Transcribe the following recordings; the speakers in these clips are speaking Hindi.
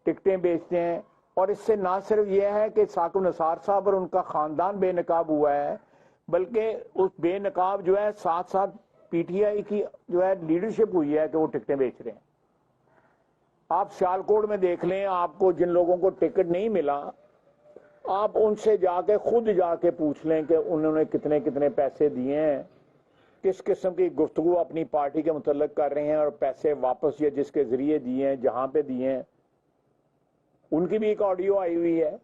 टिकटें बेचते हैं। और इससे ना सिर्फ यह है कि साकिब निसार साहब और उनका खानदान बेनकाब हुआ है, बल्कि उस बेनकाब जो है साथ साथ पीटीआई की जो है लीडरशिप हुई है कि वो टिकटें बेच रहे हैं। आप सियालकोट में देख लें, आपको जिन लोगों को टिकट नहीं मिला, आप उनसे जाके खुद जाके पूछ लें कि उन्होंने कितने कितने पैसे दिए हैं, किस किस्म की गुफ्तगू अपनी पार्टी के मुतल्लिक कर रहे हैं, और पैसे वापस या जिसके जरिए दिए हैं, जहां पे दिए हैं, उनकी भी एक ऑडियो आई हुई है।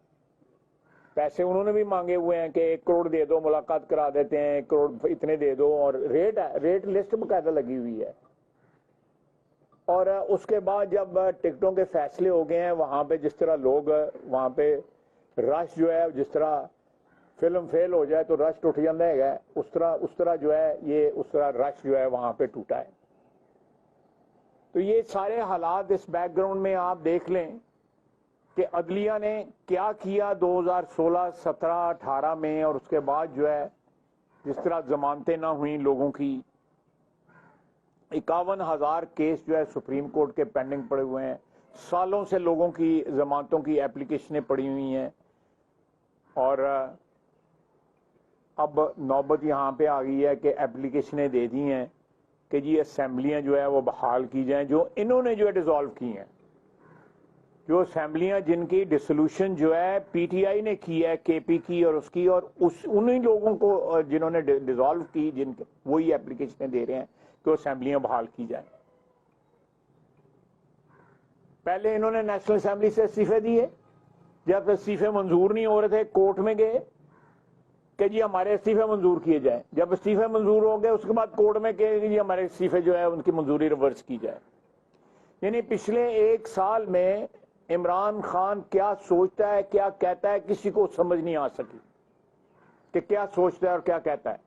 पैसे उन्होंने भी मांगे हुए हैं कि 1 करोड़ दे दो, मुलाकात करा देते हैं, 1 करोड़ इतने दे दो, और रेट लिस्ट बकायदा लगी हुई है। और उसके बाद जब टिकटों के फैसले हो गए हैं, वहां पे जिस तरह लोग वहां पे रश जो है, जिस तरह फिल्म फेल हो जाए तो रश टूट जाता है, उस तरह जो है ये उस तरह रश जो है वहां पे टूटा है। तो ये सारे हालात इस बैकग्राउंड में आप देख लें कि अदलिया ने क्या किया 2016, 17, 18 में, और उसके बाद जो है जिस तरह जमानतें ना हुई लोगों की, 51,000 केस जो है सुप्रीम कोर्ट के पेंडिंग पड़े हुए हैं, सालों से लोगों की जमानतों की एप्लीकेशनें पड़ी हुई हैं, और अब नौबत यहाँ पे आ गई है कि एप्लीकेशनें दे दी हैं कि जी असेंबलियाँ जो है वो बहाल की जाएं, जो इन्होंने जो है डिसॉल्व की हैं, जो असेंबलियाँ जिनकी डिसोल्यूशन जो है पीटीआई ने की है, केपी की और उसकी, और उन्हीं लोगों को जिन्होंने डिसॉल्व की, जिनके वही एप्लीकेशनें दे रहे हैं कि असेंबलियाँ बहाल की जाएं। पहले इन्होंने नेशनल असेंबली से इस्तीफे दिए, जब इस्तीफे मंजूर नहीं हो रहे थे कोर्ट में गए कि जी हमारे इस्तीफे मंजूर किए जाए। जब इस्तीफे मंजूर हो गए उसके बाद कोर्ट में कहे कि जी हमारे इस्तीफे जो है उनकी मंजूरी रिवर्स की जाए। यानी पिछले 1 साल में इमरान खान क्या सोचता है, क्या कहता है, किसी को समझ नहीं आ सकी कि क्या सोचता है और क्या कहता है।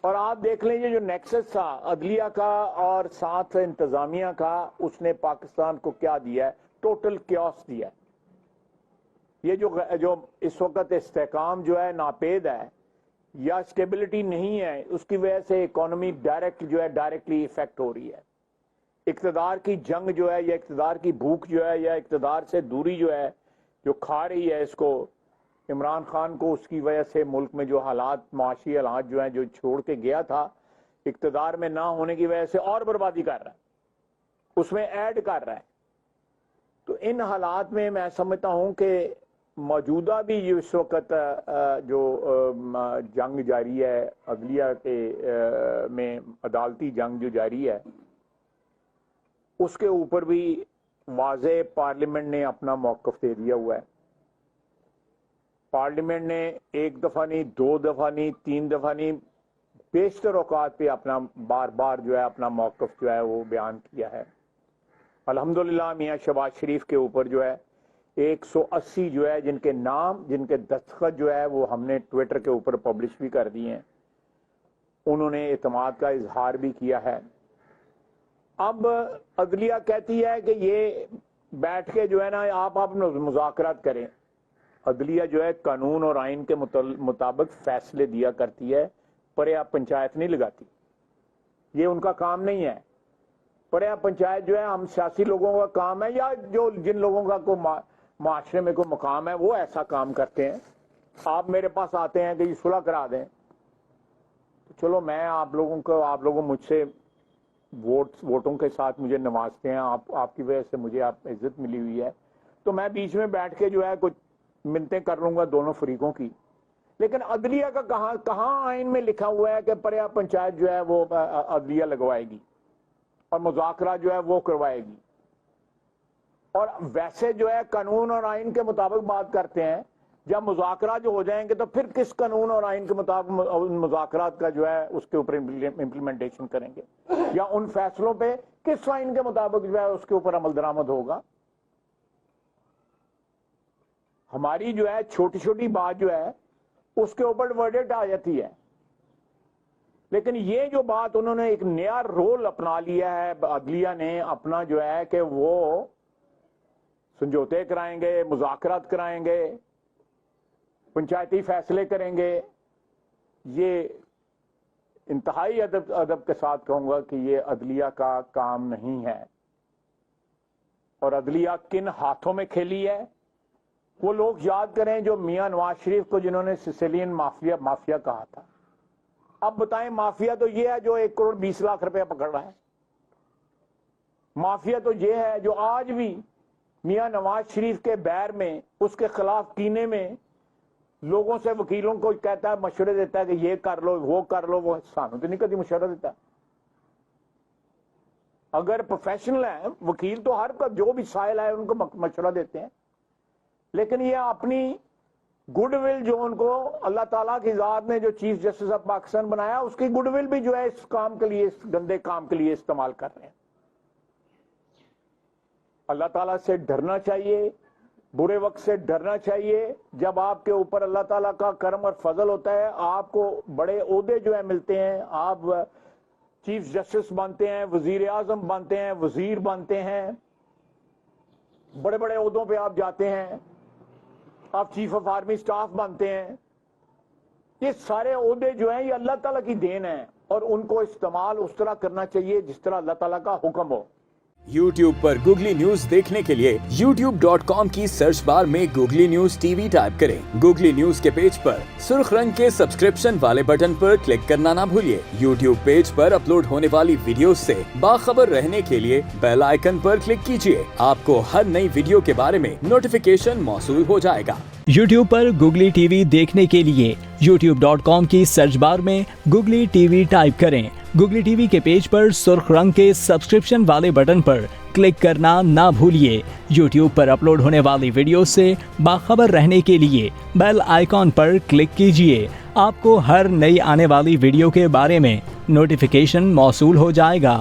और आप देख लीजिए जो नेक्सस था अदलिया का और साथ इंतजामिया का, उसने पाकिस्तान को क्या दिया है, टोटल क्योस दिया है। ये जो इस वक्त इस्तेकाम जो है नापेद है या स्टेबिलिटी नहीं है, उसकी वजह से इकोनॉमी डायरेक्टली इफेक्ट हो रही है। इक्तदार की जंग जो है, या इक्तदार की भूख जो है, या इक्तदार से दूरी जो है, जो खा रही है इसको, इमरान खान को, उसकी वजह से मुल्क में जो हालात, माशी हालात जो है, जो छोड़ के गया था इक्तदार में ना होने की वजह से और बर्बादी कर रहा है, उसमें ऐड कर रहा है। तो इन हालात में मैं समझता हूं कि मौजूदा भी जो इस वक्त जो जंग जारी है अदलिया के में, अदालती जंग जो जारी है, उसके ऊपर भी वाज़े पार्लियामेंट ने अपना मौक़िफ़ दे दिया हुआ है। पार्लियामेंट ने 1 दफ़ा नहीं, 2 दफ़ा नहीं, 3 दफ़ा नहीं, बेशतर औकात पे अपना बार बार जो है अपना मौक़िफ़ जो है वो बयान किया है। अल्हम्दुलिल्लाह मियाँ शहबाज शरीफ के ऊपर जो है 180 जो है जिनके नाम, जिनके दस्तखत जो है वो हमने ट्विटर के ऊपर पब्लिश भी कर दिए हैं, उन्होंने एतमाद का इजहार भी किया है। अब अदलिया कहती है कि ये बैठ के जो है ना आप मुज़ाकरात करें। अदलिया जो है कानून और आइन के मुताबिक फैसले दिया करती है, पर आप पंचायत नहीं लगाती, ये उनका काम नहीं है। पर आप पंचायत जो है हम सियासी लोगों का काम है, या जो जिन लोगों का को माशरे में कोई मकाम है वो ऐसा काम करते हैं। आप मेरे पास आते हैं कि सुलह करा दें, तो चलो मैं आप लोगों मुझसे वोटों के साथ मुझे नवाजते हैं, आपकी वजह से मुझे आप इज्जत मिली हुई है, तो मैं बीच में बैठ के जो है कुछ मिन्नतें कर लूंगा दोनों फरीकों की। लेकिन अदलिया का कहां आइन में लिखा हुआ है कि पर पंचायत जो है वो अदलिया लगवाएगी और मुज़ाकरा जो है वो करवाएगी। और वैसे जो है कानून और आइन के मुताबिक बात करते हैं, जब मुज़ाकरा जो हो जाएंगे तो फिर किस कानून और आइन के मुताबिक मुज़ाकरात का जो है उसके ऊपर इम्प्लीमेंटेशन करेंगे, या उन फैसलों पे किस आइन के मुताबिक जो है उसके ऊपर अमल दरामद होगा। हमारी जो है छोटी छोटी बात जो है उसके ऊपर वर्डिक्ट आ जाती है। लेकिन ये जो बात उन्होंने एक नया रोल अपना लिया है अदलिया ने अपना, जो है कि वो समझौते कराएंगे, मुज़ाकरात कराएंगे, पंचायती फैसले करेंगे, ये इंतहाई अदब के साथ कहूंगा कि ये अदलिया का काम नहीं है। और अदलिया किन हाथों में खेली है। वो लोग याद करें जो मियां नवाज शरीफ को जिन्होंने सिसिलियन माफिया कहा था। अब बताएं, माफिया तो ये है जो 1 करोड़ 20 लाख रुपया पकड़ रहा है। माफिया तो ये है जो आज भी मियां नवाज शरीफ के बैर में, उसके खिलाफ कीने में लोगों से, वकीलों को कहता है, मशवरे देता है कि ये कर लो, वो कर लो। वो सानू तो नहीं कभी मशवरा देता। अगर प्रोफेशनल है वकील तो हर का जो भी साइल है उनको मशवरा देते हैं, लेकिन ये अपनी गुडविल जो उनको अल्लाह ताला की ज़ात ने जो चीफ जस्टिस ऑफ पाकिस्तान बनाया, उसकी गुडविल भी जो है इस काम के लिए, इस गंदे काम के लिए इस्तेमाल कर रहे हैं। अल्लाह ताला से डरना चाहिए, बुरे वक्त से डरना चाहिए। जब आपके ऊपर अल्लाह ताला का करम और फजल होता है, आपको बड़े ओहदे जो है मिलते हैं, आप चीफ जस्टिस बनते हैं, वजीर आजम बनते हैं, वजीर बनते हैं, बड़े बड़े ओहदों पे आप जाते हैं, आप चीफ ऑफ आर्मी स्टाफ बनते हैं। ये सारे ओहदे जो हैं ये अल्लाह ताला की देन है और उनको इस्तेमाल उस तरह करना चाहिए जिस तरह अल्लाह ताला का हुक्म हो। YouTube पर गूगली न्यूज देखने के लिए youtube.com की सर्च बार में गूगली न्यूज टीवी टाइप करें। गूगली न्यूज के पेज पर सुर्ख रंग के सब्सक्रिप्शन वाले बटन पर क्लिक करना ना भूलिए। YouTube पेज पर अपलोड होने वाली वीडियो से बाखबर रहने के लिए बेल आइकन पर क्लिक कीजिए। आपको हर नई वीडियो के बारे में नोटिफिकेशन मौसूल हो जाएगा। YouTube पर गूगली टीवी देखने के लिए youtube.com की सर्च बार में गूगली टीवी टाइप करें। गूगली टीवी के पेज पर सुर्ख रंग के सब्सक्रिप्शन वाले बटन पर क्लिक करना ना भूलिए। YouTube पर अपलोड होने वाली वीडियो से बाखबर रहने के लिए बेल आइकॉन पर क्लिक कीजिए। आपको हर नई आने वाली वीडियो के बारे में नोटिफिकेशन मौसूल हो जाएगा।